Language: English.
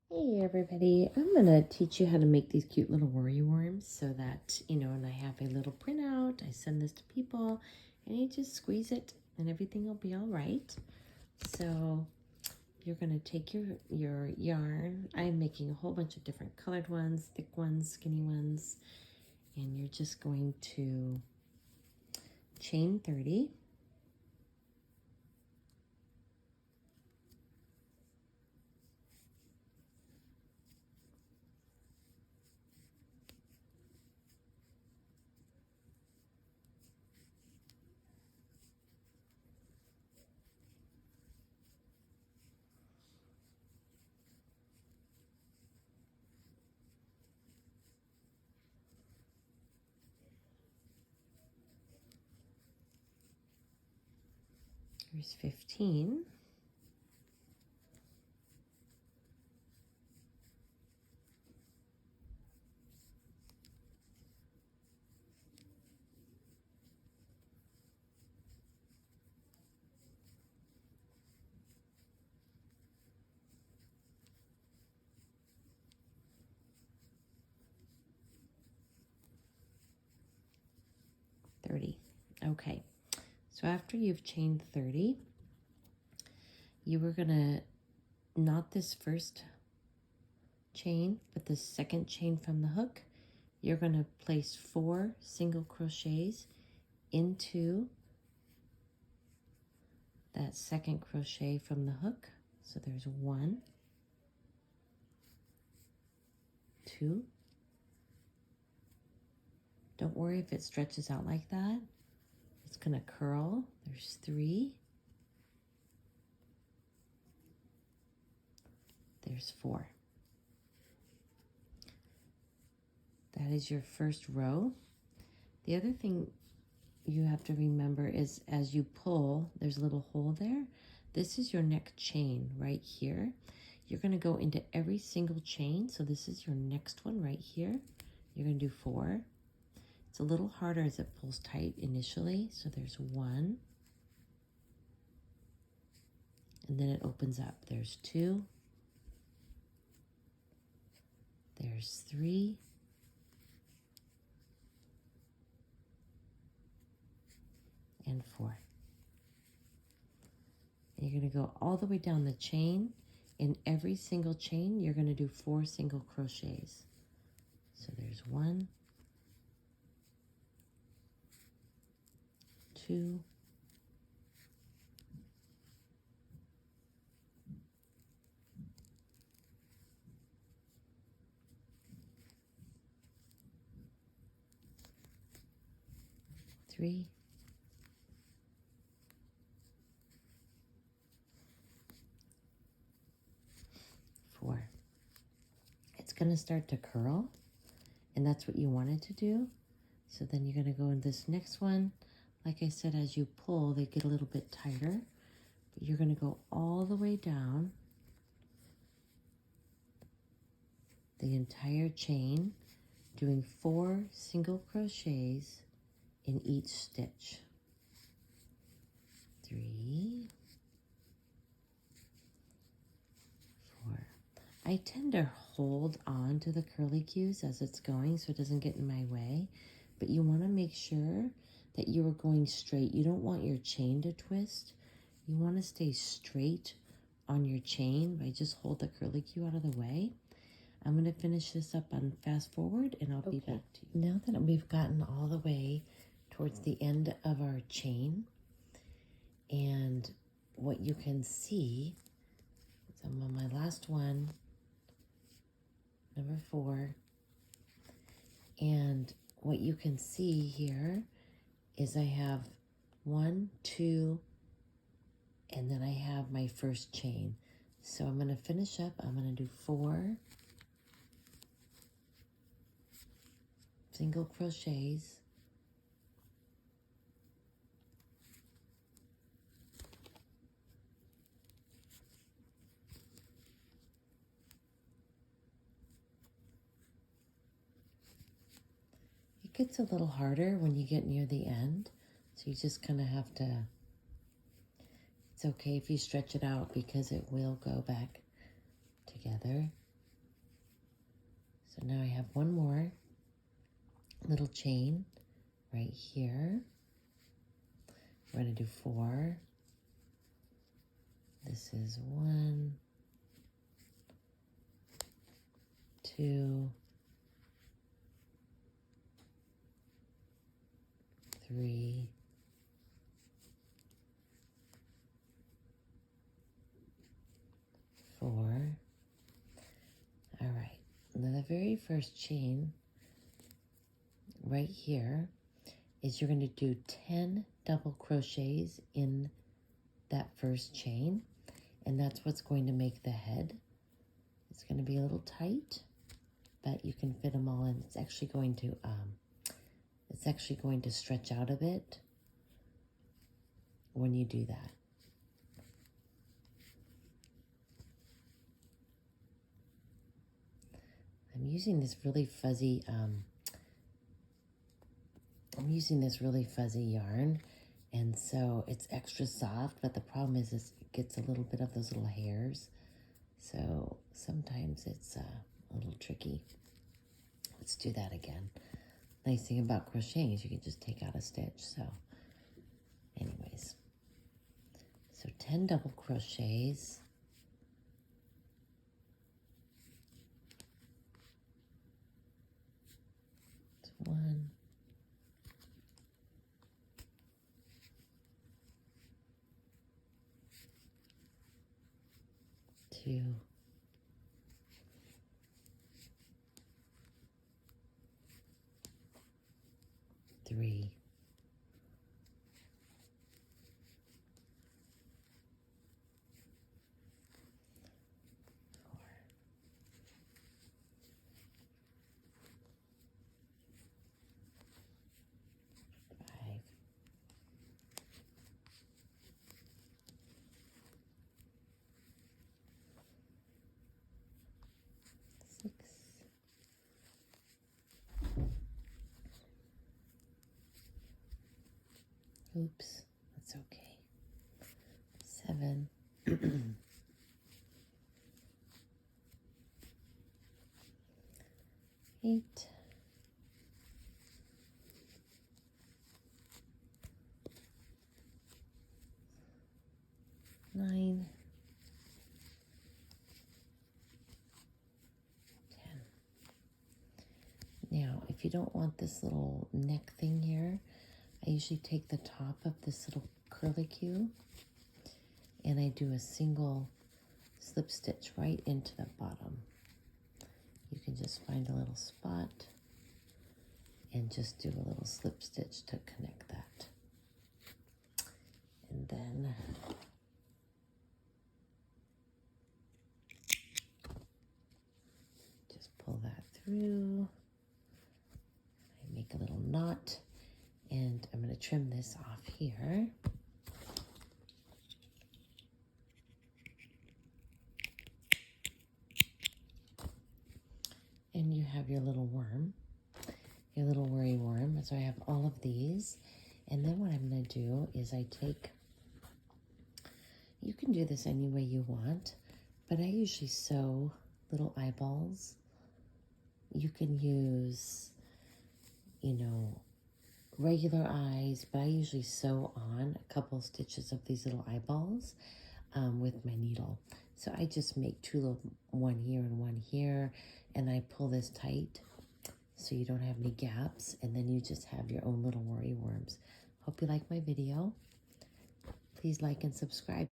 Hey everybody, I'm gonna teach you how to make these cute little worry worms so that, and I have a little printout, I send this to people, and you just squeeze it and everything will be all right. So you're gonna take your yarn. I'm making a whole bunch of different colored ones, thick ones, skinny ones, and you're just going to chain 30. There's 15. Okay, so after you've chained 30, you were gonna knot this first chain, but the second chain from the hook, you're going to place 4 single crochets into that second crochet from the hook. So there's 1, 2. Don't worry if it stretches out like that. It's going to curl. There's 3. There's 4. That is your first row. The other thing you have to remember is as you pull, there's a little hole there. This is your next chain right here. You're going to go into every single chain. So this is your next one right here. You're going to do 4. It's a little harder as it pulls tight initially. So there's 1. And then it opens up. There's 2. There's 3. And 4. And you're going to go all the way down the chain. In every single chain, you're going to do 4 single crochets. So there's 1, 2, 3, 4. It's going to start to curl, and that's what you wanted to do. So then you're going to go in this next one. Like I said, as you pull, they get a little bit tighter. But you're going to go all the way down the entire chain, doing 4 single crochets in each stitch. 3, 4. I tend to hold on to the curly cues as it's going so it doesn't get in my way, but you want to make sure that you are going straight. You don't want your chain to twist. You want to stay straight on your chain by just hold the curly cue out of the way. I'm going to finish this up on fast forward and I'll be back to you. Now that we've gotten all the way towards the end of our chain, and what you can see, so I'm on my last one, number 4, and what you can see here is I have 1, 2, and then I have my first chain. So I'm going to finish up. I'm going to do 4 single crochets, it gets a little harder when you get near the end, so you just kind of have to, it's okay if you stretch it out because it will go back together. So now I have one more little chain right here. We're going to do 4. This is 1, 2, 3, 4. All right, now the very first chain right here is you're going to do 10 double crochets in that first chain, and that's what's going to make the head. It's going to be a little tight, but you can fit them all in. It's actually going to stretch out a bit when you do that. I'm using this really fuzzy yarn, and so it's extra soft, but the problem is it gets a little bit of those little hairs, so sometimes it's a little tricky. Let's do that again. Nice thing about crocheting is you can just take out a stitch. So anyways, so 10 double crochets. It's 1, 2, 3, 4, 5, 6, 7, 8, 9, 10. Now, if you don't want this little neck thing here, I usually take the top of this little curlicue and I do a single slip stitch right into the bottom. You can just find a little spot and just do a little slip stitch to connect that. And then just pull that through. I make a little knot, and I'm going to trim this off here. And you have your little worm, your little worry worm. So I have all of these. And then what I'm going to do is I take, you can do this any way you want, but I usually sew little eyeballs. You can use, you know, regular eyes, but I usually sew on a couple stitches of these little eyeballs with my needle. So I just make one here and one here, and I pull this tight so you don't have any gaps, and then you just have your own little worry worms. Hope you like my video. Please like and subscribe.